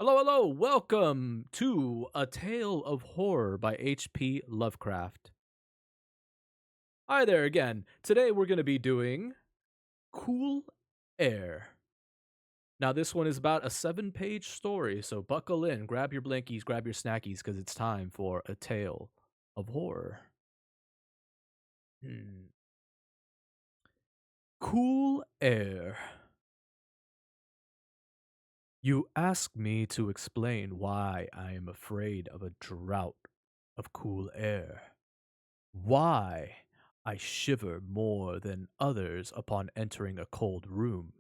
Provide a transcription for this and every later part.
Hello, hello. Welcome to A Tale of Horror by H.P. Lovecraft. Hi there again. Today we're going to be doing Cool Air. Now, this one is about a 7-page story, so buckle in, grab your blankies, grab your snackies, because it's time for A Tale of Horror. Hmm. Cool Air. You ask me to explain why I am afraid of a drought of cool air. Why I shiver more than others upon entering a cold room,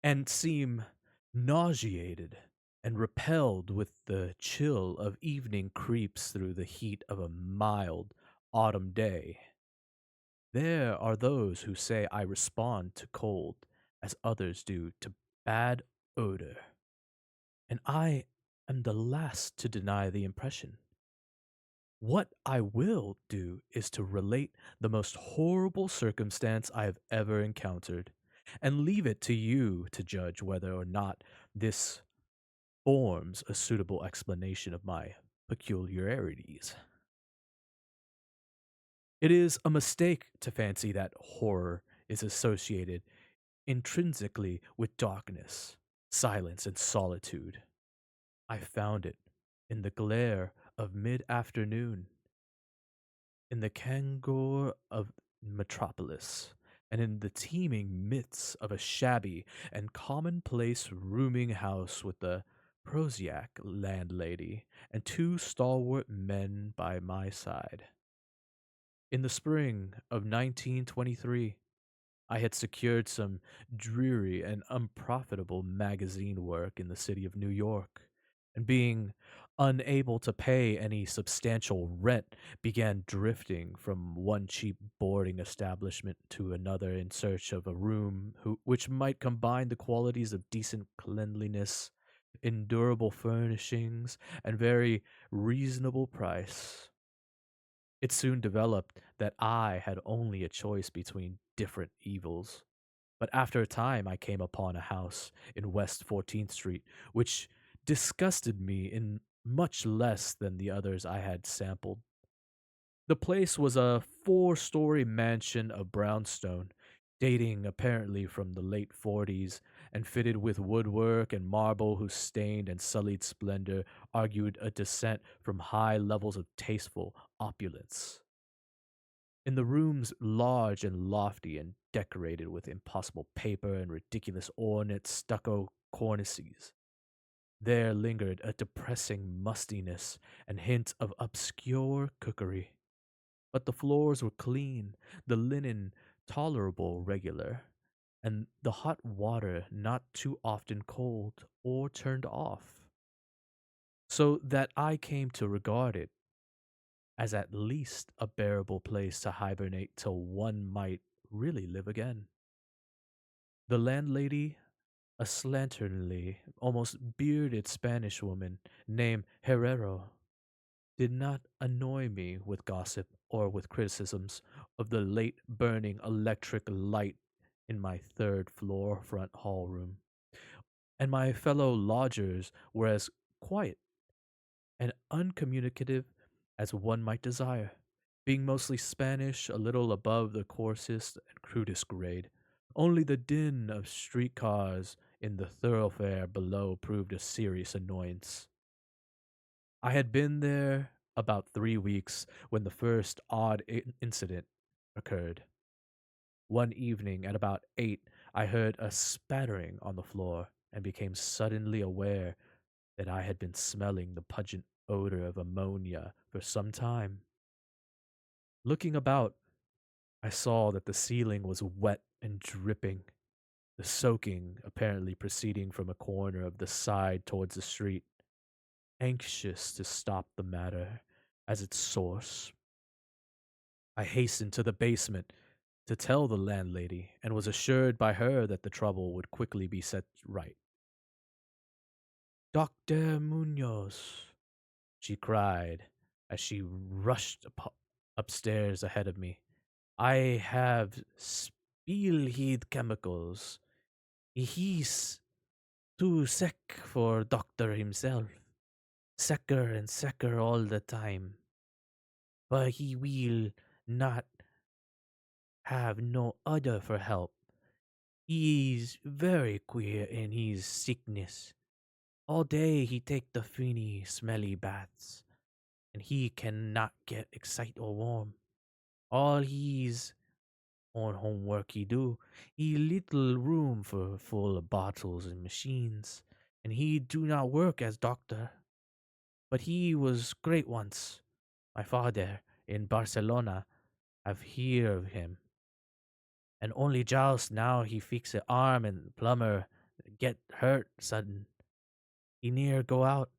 and seem nauseated and repelled with the chill of evening creeps through the heat of a mild autumn day. There are those who say I respond to cold as others do to bad odor, and I am the last to deny the impression. What I will do is to relate the most horrible circumstance I have ever encountered, and leave it to you to judge whether or not this forms a suitable explanation of my peculiarities. It is a mistake to fancy that horror is associated intrinsically with darkness, silence, and solitude. I found it in the glare of mid afternoon in the cangour of metropolis, and in the teeming midst of a shabby and commonplace rooming house with the prosaic landlady and two stalwart men by my side. In the spring of 1923, I had secured some dreary and unprofitable magazine work in the city of New York, and being unable to pay any substantial rent, began drifting from one cheap boarding establishment to another in search of a room which might combine the qualities of decent cleanliness, endurable furnishings, and very reasonable price. It soon developed that I had only a choice between different evils. But after a time, I came upon a house in West 14th Street, which disgusted me in much less than the others I had sampled. The place was a 4-story mansion of brownstone, dating apparently from the late 40s, and fitted with woodwork and marble whose stained and sullied splendor argued a descent from high levels of tasteful opulence. In the rooms large and lofty and decorated with impossible paper and ridiculous ornate stucco cornices, there lingered a depressing mustiness and hint of obscure cookery. But the floors were clean, the linen tolerable regular, and the hot water not too often cold or turned off, so that I came to regard it as at least a bearable place to hibernate till one might really live again. The landlady, a slatternly, almost bearded Spanish woman named Herrero, did not annoy me with gossip or with criticisms of the late burning electric light in my third floor front hall room, and my fellow lodgers were as quiet and uncommunicative as one might desire, being mostly Spanish, a little above the coarsest and crudest grade. Only the din of streetcars in the thoroughfare below proved a serious annoyance. I had been there about 3 weeks when the first odd incident occurred. One evening at about 8, I heard a spattering on the floor and became suddenly aware that I had been smelling the pungent odor of ammonia for some time. Looking about, I saw that the ceiling was wet and dripping, the soaking apparently proceeding from a corner of the side towards the street. Anxious to stop the matter as its source, I hastened to the basement to tell the landlady and was assured by her that the trouble would quickly be set right. Dr. Munoz, she cried as she rushed upstairs ahead of me. I have Spielheat chemicals. His too sick for doctor himself. Sicker and sicker all the time. But he will not have no other for help. He's very queer in his sickness. All day he take the finny, smelly baths, and he cannot get excited or warm. All his on homework he do, he little room for full of bottles and machines, and he do not work as doctor. But he was great once. My father in Barcelona have hear of him, and only just now he fix a arm and plumber get hurt sudden. He near go out,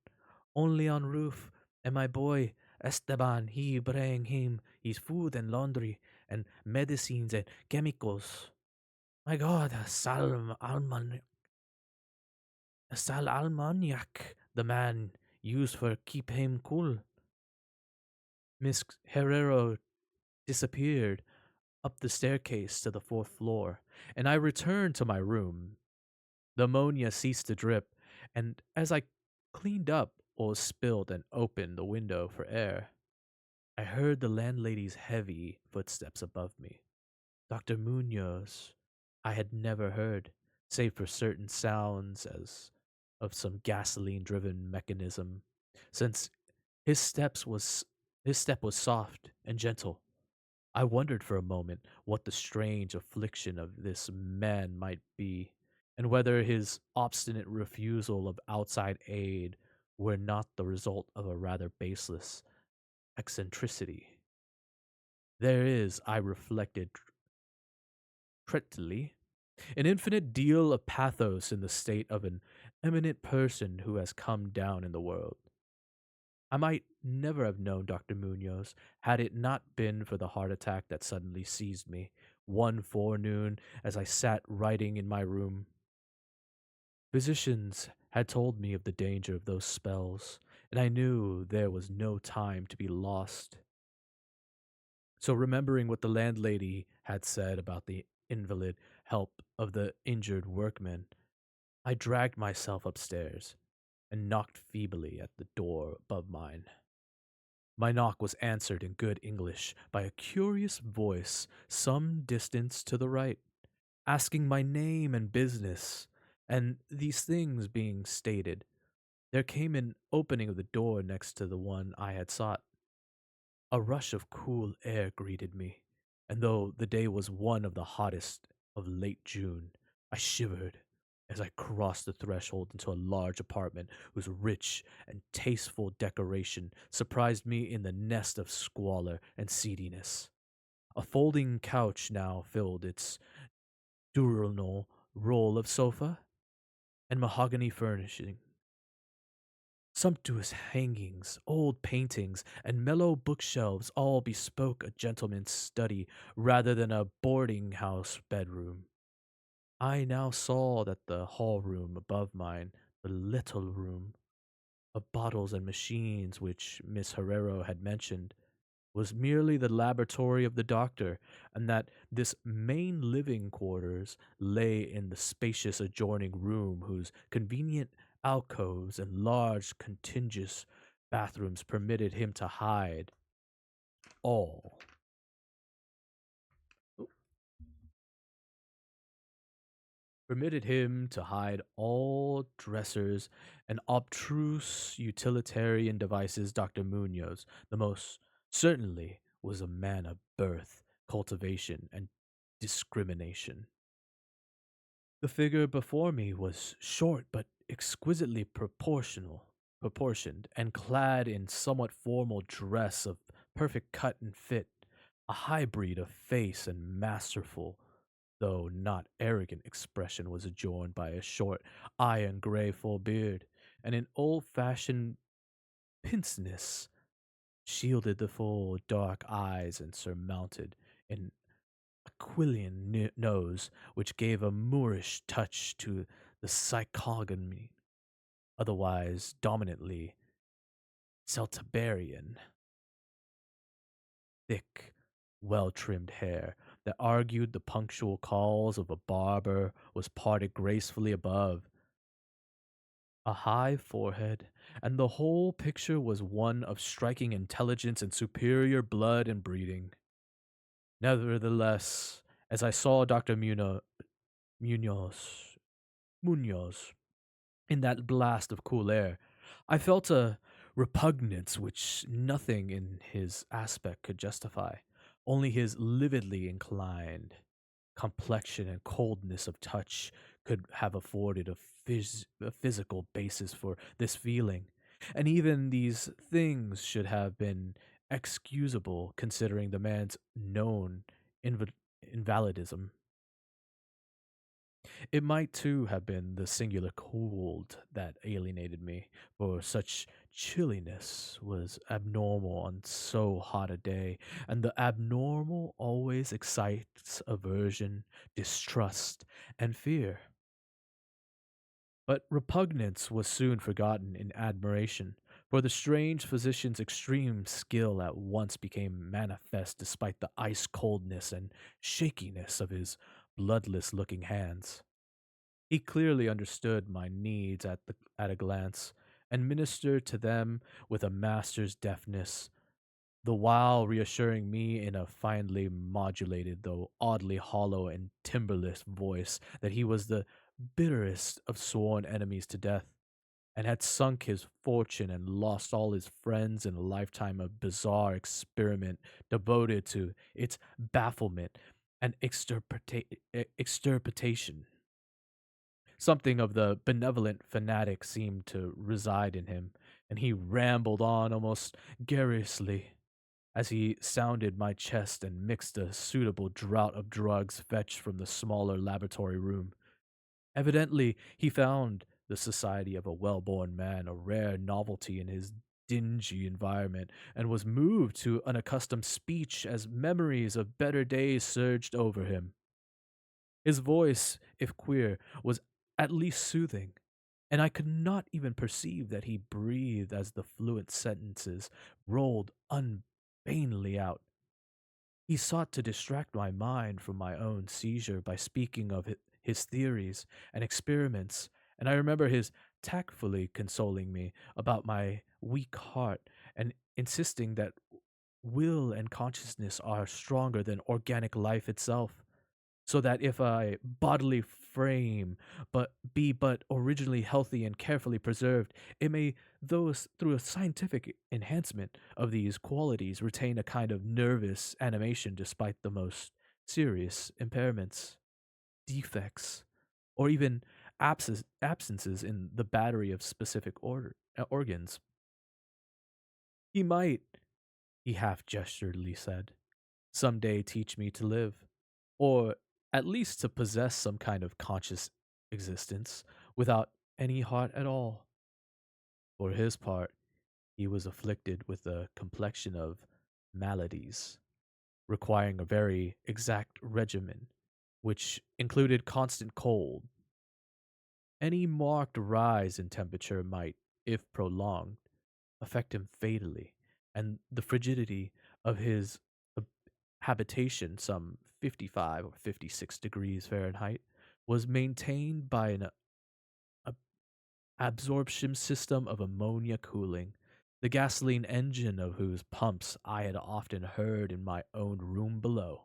only on roof, and my boy Esteban he bring him his food and laundry and medicines and chemicals. My God, a sal almanac the man used for keep him cool. Miss Herrero disappeared up the staircase to the fourth floor, and I returned to my room. The ammonia ceased to drip, and as I cleaned up what was spilled and opened the window for air, I heard the landlady's heavy footsteps above me. Dr. Munoz, I had never heard, save for certain sounds as of some gasoline driven mechanism, since his steps was his step was soft and gentle. I wondered for a moment what the strange affliction of this man might be, and whether his obstinate refusal of outside aid were not the result of a rather baseless eccentricity. There is, I reflected prettily, an infinite deal of pathos in the state of an eminent person who has come down in the world. I might never have known Dr. Munoz had it not been for the heart attack that suddenly seized me one forenoon as I sat writing in my room. Physicians had told me of the danger of those spells, and I knew there was no time to be lost. So, remembering what the landlady had said about the invalid help of the injured workman, I dragged myself upstairs and knocked feebly at the door above mine. My knock was answered in good English by a curious voice some distance to the right, asking my name and business, and these things being stated, there came an opening of the door next to the one I had sought. A rush of cool air greeted me, and though the day was one of the hottest of late June, I shivered as I crossed the threshold into a large apartment whose rich and tasteful decoration surprised me in the nest of squalor and seediness. A folding couch now filled its diurnal roll of sofa and mahogany furnishing. Sumptuous hangings, old paintings, and mellow bookshelves all bespoke a gentleman's study rather than a boarding house bedroom. I now saw that the hall room above mine, the little room of bottles and machines which Miss Herrero had mentioned, was merely the laboratory of the doctor, and that this main living quarters lay in the spacious adjoining room whose convenient alcoves and large contiguous bathrooms all permitted him to hide all dressers and obtruse utilitarian devices. Dr. Munoz, the most certainly, was a man of birth, cultivation, and discrimination. The figure before me was short but exquisitely proportioned, and clad in somewhat formal dress of perfect cut and fit, a hybrid of face and masterful, though not arrogant expression was adorned by a short iron gray full beard, and an old-fashioned pince-nez shielded the full dark eyes and surmounted an Aquilian nose, which gave a Moorish touch to the psychogamy, otherwise dominantly Celtiberian. Thick, well trimmed hair that argued the punctual calls of a barber was parted gracefully above, a high forehead, and the whole picture was one of striking intelligence and superior blood and breeding. Nevertheless, as I saw Dr. Munoz, Munoz in that blast of cool air, I felt a repugnance which nothing in his aspect could justify. Only his lividly inclined complexion and coldness of touch could have afforded a physical basis for this feeling. And even these things should have been excusable considering the man's known invalidism. It might too have been the singular cold that alienated me, for such chilliness was abnormal on so hot a day, and the abnormal always excites aversion, distrust, and fear. But repugnance was soon forgotten in admiration, for the strange physician's extreme skill at once became manifest despite the ice coldness and shakiness of his bloodless looking hands. He clearly understood my needs at a glance and ministered to them with a master's deftness, the while reassuring me in a finely modulated, though oddly hollow and timbreless voice, that he was the bitterest of sworn enemies to death, and had sunk his fortune and lost all his friends in a lifetime of bizarre experiment devoted to its bafflement and extirpation. Something of the benevolent fanatic seemed to reside in him, and he rambled on almost garrulously as he sounded my chest and mixed a suitable draught of drugs fetched from the smaller laboratory room. Evidently, he found the society of a well born man a rare novelty in his dingy environment, and was moved to unaccustomed speech as memories of better days surged over him. His voice, if queer, was at least soothing, and I could not even perceive that he breathed as the fluent sentences rolled unbanely out. He sought to distract my mind from my own seizure by speaking of his theories and experiments, and I remember his tactfully consoling me about my weak heart and insisting that will and consciousness are stronger than organic life itself, so that if a bodily frame but originally healthy and carefully preserved, it may, through a scientific enhancement of these qualities, retain a kind of nervous animation despite the most serious impairments, defects, or even absences in the battery of specific organs. He might, he half gesturedly said, some day teach me to live, or at least to possess some kind of conscious existence without any heart at all. For his part, he was afflicted with a complexion of maladies, requiring a very exact regimen, which included constant cold. Any marked rise in temperature might, if prolonged, affect him fatally, and the frigidity of his ab- habitation, some 55 or 56 degrees Fahrenheit, was maintained by an absorption system of ammonia cooling, the gasoline engine of whose pumps I had often heard in my own room below.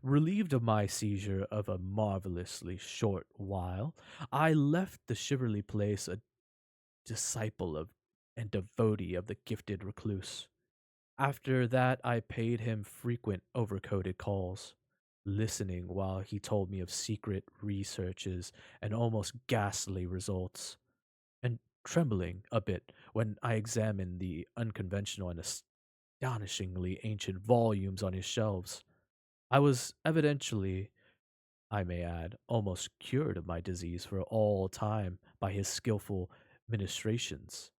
Relieved of my seizure of a marvelously short while, I left the shiverly place a disciple of and devotee of the gifted recluse. After that, I paid him frequent overcoated calls, listening while he told me of secret researches and almost ghastly results, and trembling a bit when I examined the unconventional and astonishingly ancient volumes on his shelves. I was evidently, I may add, almost cured of my disease for all time by his skillful ministrations.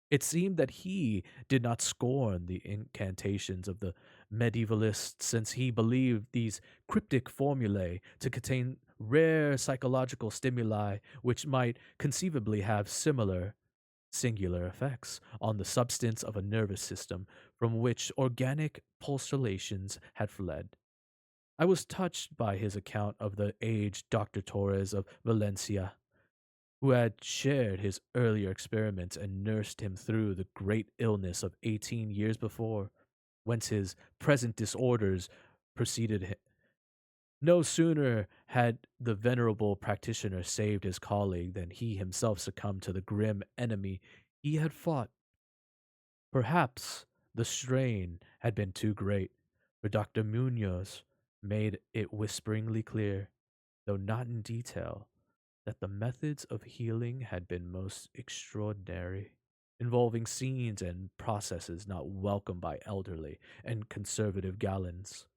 It seemed that he did not scorn the incantations of the medievalists, since he believed these cryptic formulae to contain rare psychological stimuli which might conceivably have similar singular effects on the substance of a nervous system from which organic pulsations had fled. I was touched by his account of the aged Dr. Torres of Valencia, who had shared his earlier experiments and nursed him through the great illness of 18 years before, whence his present disorders proceeded. No sooner had the venerable practitioner saved his colleague than he himself succumbed to the grim enemy he had fought. Perhaps the strain had been too great, for Dr. Munoz made it whisperingly clear, though not in detail, that the methods of healing had been most extraordinary, involving scenes and processes not welcomed by elderly and conservative gallants.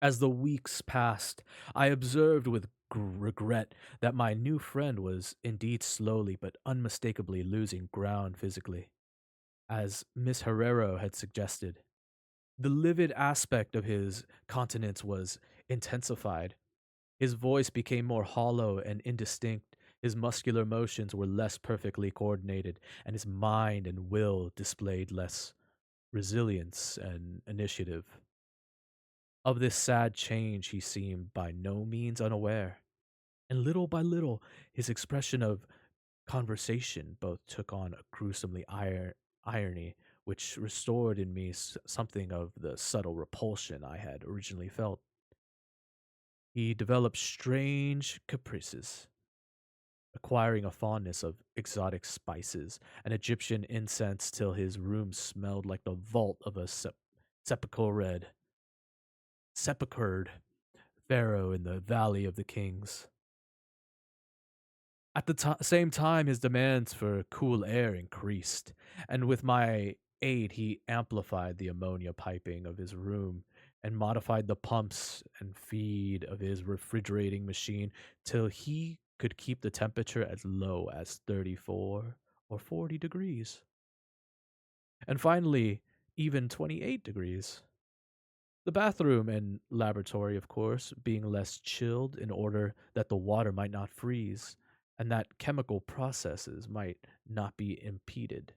As the weeks passed, I observed with regret that my new friend was indeed slowly but unmistakably losing ground physically, as Miss Herrero had suggested. The livid aspect of his countenance was intensified. His voice became more hollow and indistinct. His muscular motions were less perfectly coordinated, and his mind and will displayed less resilience and initiative. Of this sad change he seemed by no means unaware, and little by little his expression of conversation both took on a gruesomely irony, which restored in me something of the subtle repulsion I had originally felt. He developed strange caprices, acquiring a fondness of exotic spices and Egyptian incense till his room smelled like the vault of a sepulchred pharaoh in the Valley of the Kings. At the same time, his demands for cool air increased, and with my aid, he amplified the ammonia piping of his room and modified the pumps and feed of his refrigerating machine till he could keep the temperature as low as 34 or 40 degrees, and finally, even 28 degrees. The bathroom and laboratory, of course, being less chilled in order that the water might not freeze and that chemical processes might not be impeded.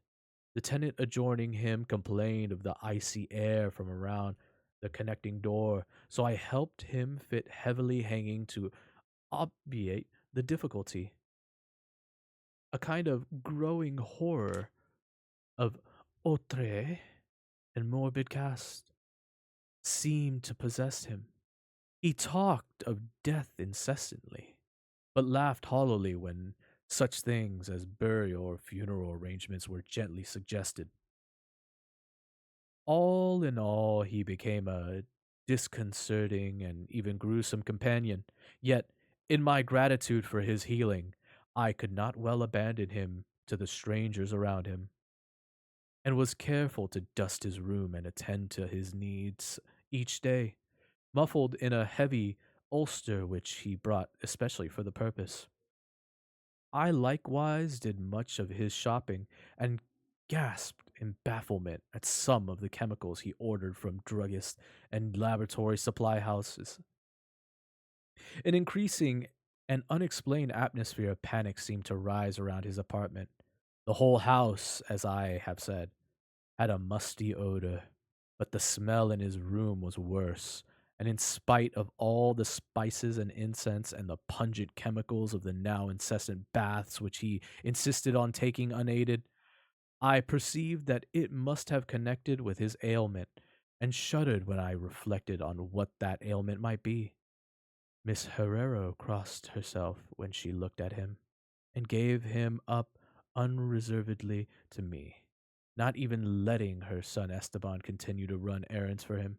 The tenant adjoining him complained of the icy air from around the connecting door, so I helped him fit heavily hanging to obviate the difficulty. A kind of growing horror of outre and morbid cast seemed to possess him. He talked of death incessantly, but laughed hollowly when such things as burial or funeral arrangements were gently suggested. All in all, he became a disconcerting and even gruesome companion. Yet, in my gratitude for his healing, I could not well abandon him to the strangers around him, and was careful to dust his room and attend to his needs each day, muffled in a heavy ulster which he brought especially for the purpose. I likewise did much of his shopping and gasped in bafflement at some of the chemicals he ordered from druggists and laboratory supply houses. An increasing and unexplained atmosphere of panic seemed to rise around his apartment. The whole house, as I have said, had a musty odor, but the smell in his room was worse, and in spite of all the spices and incense and the pungent chemicals of the now incessant baths which he insisted on taking unaided, I perceived that it must have connected with his ailment, and shuddered when I reflected on what that ailment might be. Miss Herrero crossed herself when she looked at him, and gave him up unreservedly to me, not even letting her son Esteban continue to run errands for him.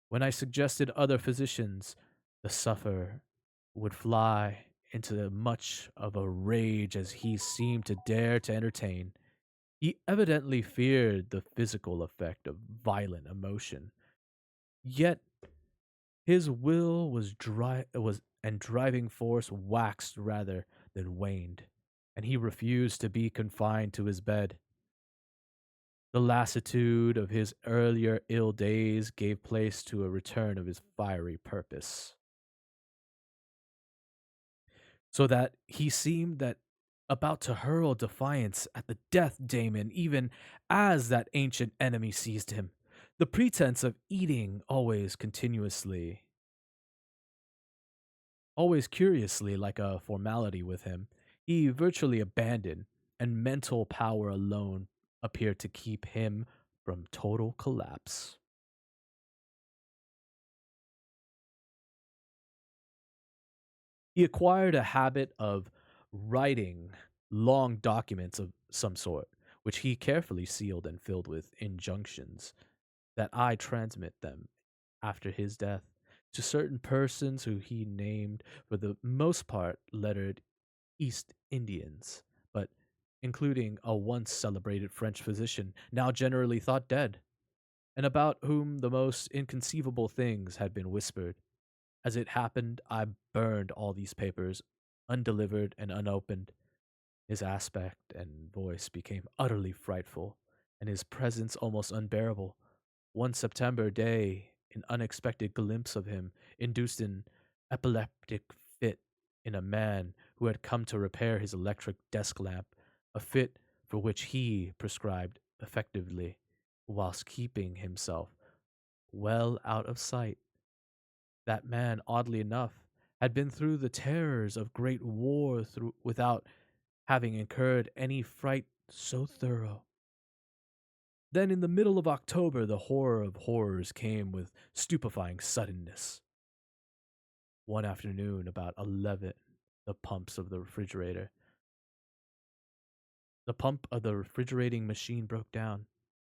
When I suggested other physicians, the sufferer would fly into much of a rage as he seemed to dare to entertain. He evidently feared the physical effect of violent emotion, yet his will was and driving force waxed rather than waned, and he refused to be confined to his bed. The lassitude of his earlier ill days gave place to a return of his fiery purpose, so that he seemed that about to hurl defiance at the death daemon even as that ancient enemy seized him. The pretense of eating always continuously Always curiously like a formality with him, he virtually abandoned, and mental power alone appeared to keep him from total collapse. He acquired a habit of writing long documents of some sort, which he carefully sealed and filled with injunctions that I transmit them after his death to certain persons who he named, for the most part lettered East Indians, but including a once celebrated French physician, now generally thought dead, and about whom the most inconceivable things had been whispered. As it happened, I burned all these papers, undelivered and unopened. His aspect and voice became utterly frightful, and his presence almost unbearable. One September day, an unexpected glimpse of him induced an epileptic fit in a man who had come to repair his electric desk lamp, a fit for which he prescribed effectively, whilst keeping himself well out of sight. That man, oddly enough, had been through the terrors of great war without having incurred any fright so thorough. Then, in the middle of October, the horror of horrors came with stupefying suddenness. One afternoon, about 11, the pumps of the refrigerator, the pump of the refrigerating machine broke down,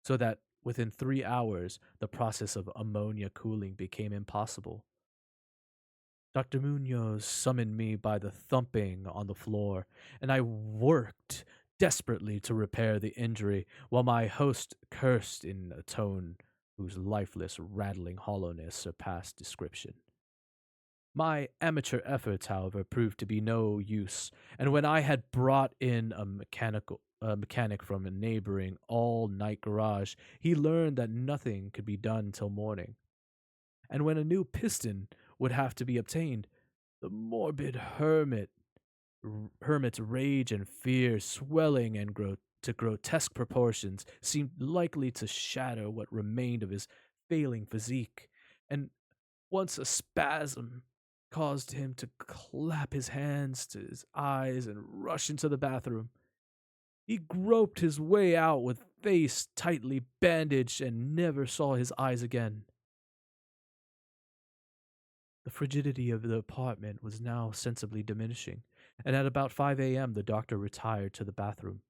so that within 3 hours, the process of ammonia cooling became impossible. Dr. Munoz summoned me by the thumping on the floor, and I worked desperately to repair the injury, while my host cursed in a tone whose lifeless, rattling hollowness surpassed description. My amateur efforts, however, proved to be no use, and when I had brought in a mechanic from a neighboring all-night garage, he learned that nothing could be done till morning. And when a new piston would have to be obtained, the morbid hermit's rage and fear, swelling and to grotesque proportions, seemed likely to shatter what remained of his failing physique, and once a spasm caused him to clap his hands to his eyes and rush into the bathroom. He groped his way out with face tightly bandaged and never saw his eyes again. The frigidity of the apartment was now sensibly diminishing, and at about 5 a.m. the doctor retired to the bathroom,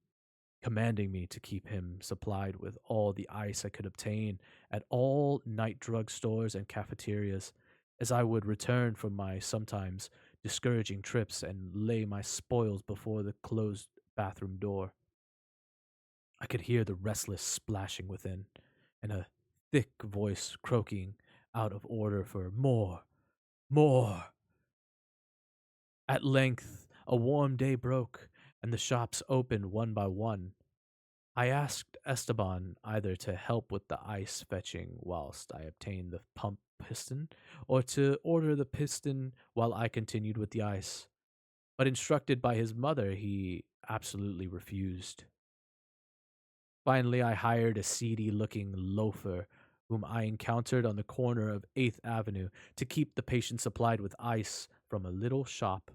commanding me to keep him supplied with all the ice I could obtain at all night drug stores and cafeterias, as I would return from my sometimes discouraging trips and lay my spoils before the closed bathroom door. I could hear the restless splashing within, and a thick voice croaking out of order for more, more. At length, a warm day broke, and the shops opened one by one. I asked Esteban either to help with the ice fetching whilst I obtained the pump piston, or to order the piston while I continued with the ice. But instructed by his mother, he absolutely refused. Finally, I hired a seedy looking loafer whom I encountered on the corner of 8th Avenue to keep the patient supplied with ice from a little shop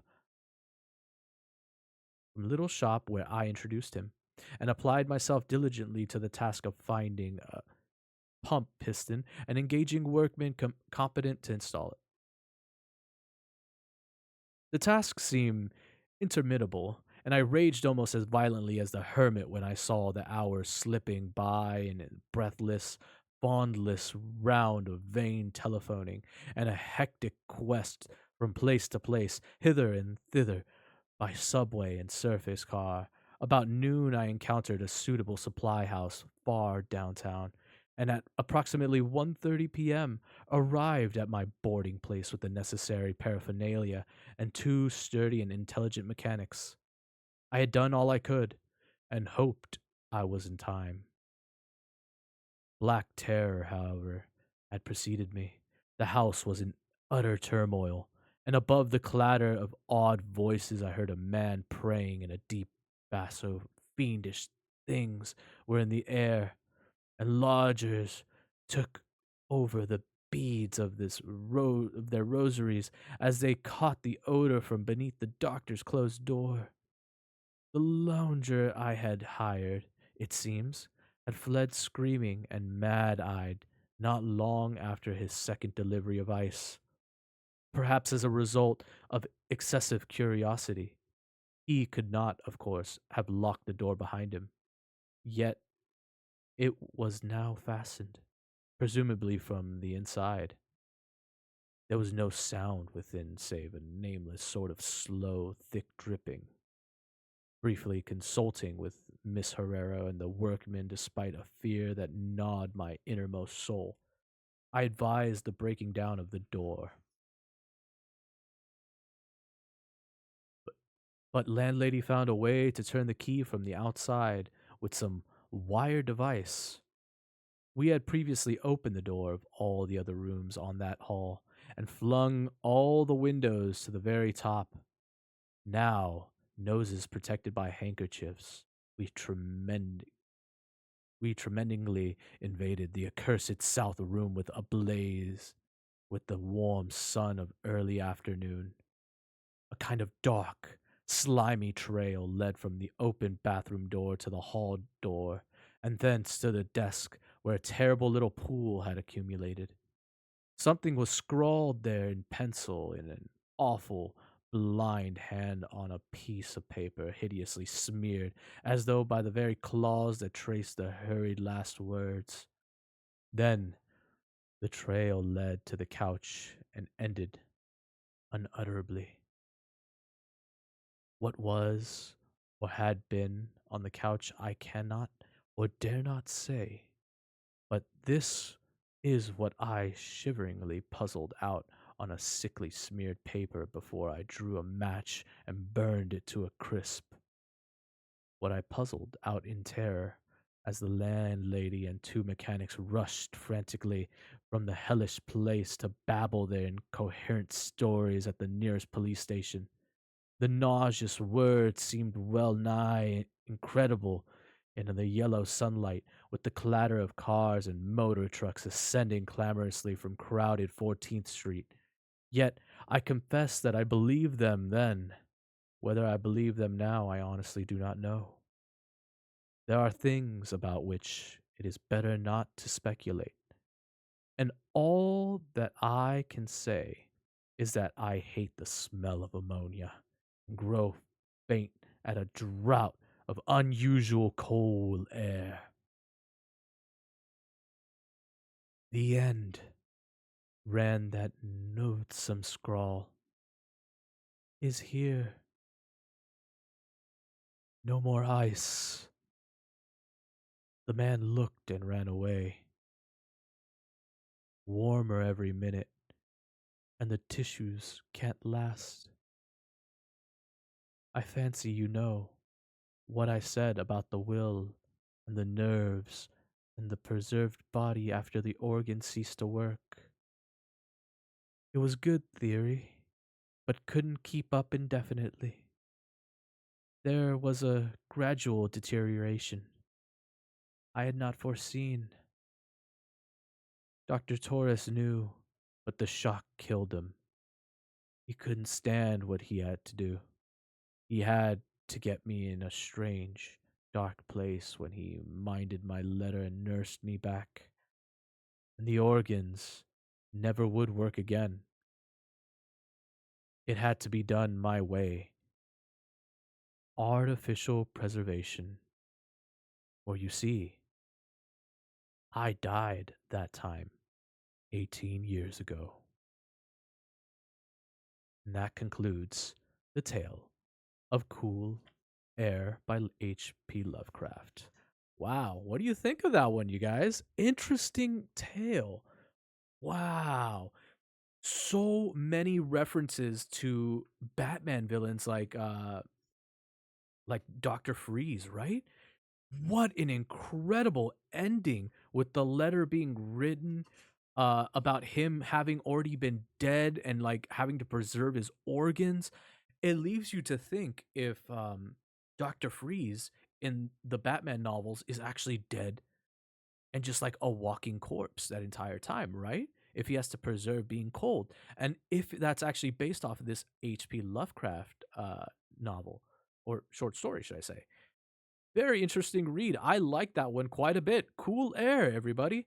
where I introduced him, and applied myself diligently to the task of finding a pump piston and engaging workmen competent to install it. The task seemed interminable, and I raged almost as violently as the hermit when I saw the hours slipping by in a breathless, bondless round of vain telephoning and a hectic quest from place to place, hither and thither, by subway and surface car. About noon, I encountered a suitable supply house far downtown, and at approximately 1:30 p.m. arrived at my boarding place with the necessary paraphernalia and two sturdy and intelligent mechanics. I had done all I could, and hoped I was in time. Black terror, however, had preceded me. The house was in utter turmoil, and above the clatter of awed voices I heard a man praying in a deep basso. Fiendish things were in the air, and lodgers took over the beads of of their rosaries as they caught the odor from beneath the doctor's closed door. The lounger I had hired, it seems, had fled screaming and mad-eyed not long after his second delivery of ice, perhaps as a result of excessive curiosity. He could not, of course, have locked the door behind him, yet it was now fastened, presumably from the inside. There was no sound within save a nameless sort of slow, thick dripping. Briefly consulting with Miss Herrera and the workmen despite a fear that gnawed my innermost soul, I advised the breaking down of the door. But landlady found a way to turn the key from the outside with some wire device. We had previously opened the door of all the other rooms on that hall and flung all the windows to the very top. Now, noses protected by handkerchiefs, we tremend we tremendingly invaded the accursed south room with ablaze with the warm sun of early afternoon. A kind of dark, slimy trail led from the open bathroom door to the hall door, and thence to the desk where a terrible little pool had accumulated. Something was scrawled there in pencil in an awful, blind hand on a piece of paper hideously smeared, as though by the very claws that traced the hurried last words. Then the trail led to the couch and ended unutterably. What was or had been on the couch I cannot or dare not say, but this is what I shiveringly puzzled out on a sickly smeared paper before I drew a match and burned it to a crisp. What I puzzled out in terror as the landlady and two mechanics rushed frantically from the hellish place to babble their incoherent stories at the nearest police station. The nauseous words seemed well nigh incredible in the yellow sunlight, with the clatter of cars and motor trucks ascending clamorously from crowded 14th Street. Yet I confess that I believed them then. Whether I believe them now, I honestly do not know. There are things about which it is better not to speculate. And all that I can say is that I hate the smell of ammonia and grow faint at a draught of unusual cold air. The end, ran that loathsome scrawl, is here. No more ice. The man looked and ran away. Warmer every minute, and the tissues can't last. I fancy you know what I said about the will and the nerves and the preserved body after the organ ceased to work. It was good theory, but couldn't keep up indefinitely. There was a gradual deterioration I had not foreseen. Dr. Torres knew, but the shock killed him. He couldn't stand what he had to do. He had to get me in a strange, dark place when he minded my letter and nursed me back. And the organs never would work again. It had to be done my way. Artificial preservation. Or you see, I died that time 18 years ago. And that concludes the tale of Cool Air by H.P. Lovecraft. Wow, what do you think of that one, you guys? Interesting tale. Wow. So many references to Batman villains like Dr. Freeze, right? What an incredible ending with the letter being written about him having already been dead and like having to preserve his organs. It leaves you to think if Dr. Freeze in the Batman novels is actually dead and just like a walking corpse that entire time, right? if he has to preserve being cold, and if that's actually based off of this H.P. Lovecraft novel or short story, should I say? Very interesting read. I like that one quite a bit. Cool Air, everybody.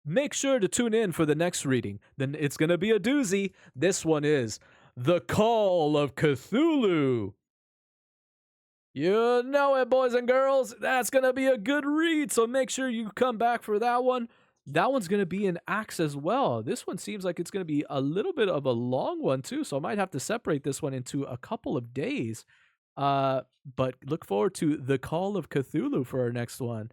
Make sure to tune in for the next reading. Then it's going to be a doozy. This one is The Call of Cthulhu. You know it, boys and girls. That's going to be a good read, so make sure you come back for that one. That one's going to be in acts as well. This one seems like it's going to be a little bit of a long one, too, so I might have to separate this one into a couple of days. But look forward to The Call of Cthulhu for our next one.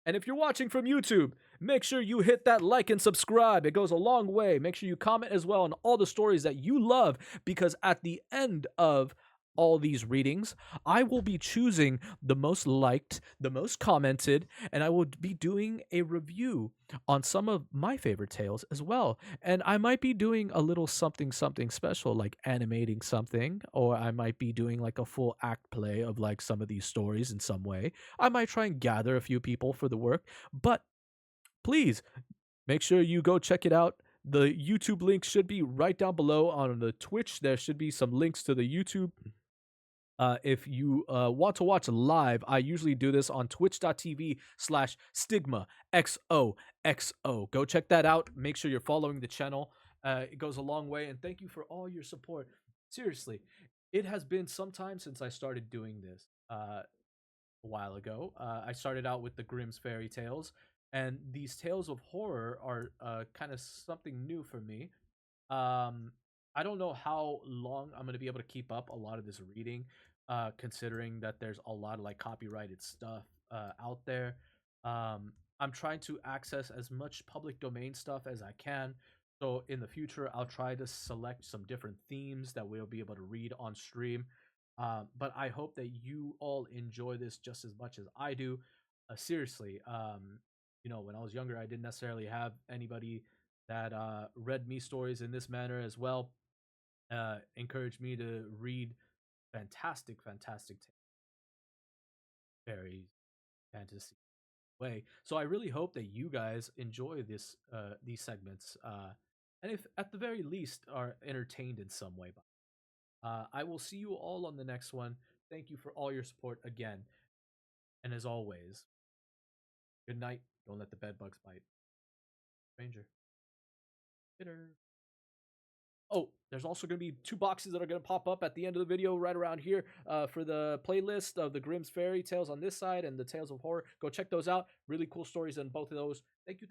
And if you're watching from YouTube, make sure you hit that like and subscribe. It goes a long way. Make sure you comment as well on all the stories that you love, because at the end of all these readings, I will be choosing the most liked, the most commented, and I will be doing a review on some of my favorite tales as well. And I might be doing a little something special, like animating something, or I might be doing like a full act play of like some of these stories in some way. I might try and gather a few people for the work, but please make sure you go check it out. The YouTube link should be right down below. On the Twitch, there should be some links to the YouTube. If you want to watch live, I usually do this on twitch.tv/StigmaXOXO. Go check that out. Make sure you're following the channel. It goes a long way. And thank you for all your support. Seriously, it has been some time since I started doing this a while ago. I started out with the Grimm's Fairy Tales, and these tales of horror are kind of something new for me. um, I don't know how long I'm gonna be able to keep up a lot of this reading, considering that there's a lot of like copyrighted stuff out there. I'm trying to access as much public domain stuff as I can. So in the future, I'll try to select some different themes that we'll be able to read on stream. But I hope that you all enjoy this just as much as I do. Seriously, when I was younger, I didn't necessarily have anybody that read me stories in this manner as well. Encouraged me to read fantastic very fantasy way. So I really hope that you guys enjoy these segments, and if at the very least are entertained in some way. I will see you all on the next one. Thank you for all your support again, and as always, good night. Don't let the bed bugs bite. Stranger. Bitter. Oh, there's also going to be 2 boxes that are going to pop up at the end of the video right around here for the playlist of the Grimm's Fairy Tales on this side and the Tales of Horror. Go check those out. Really cool stories in both of those. Thank you.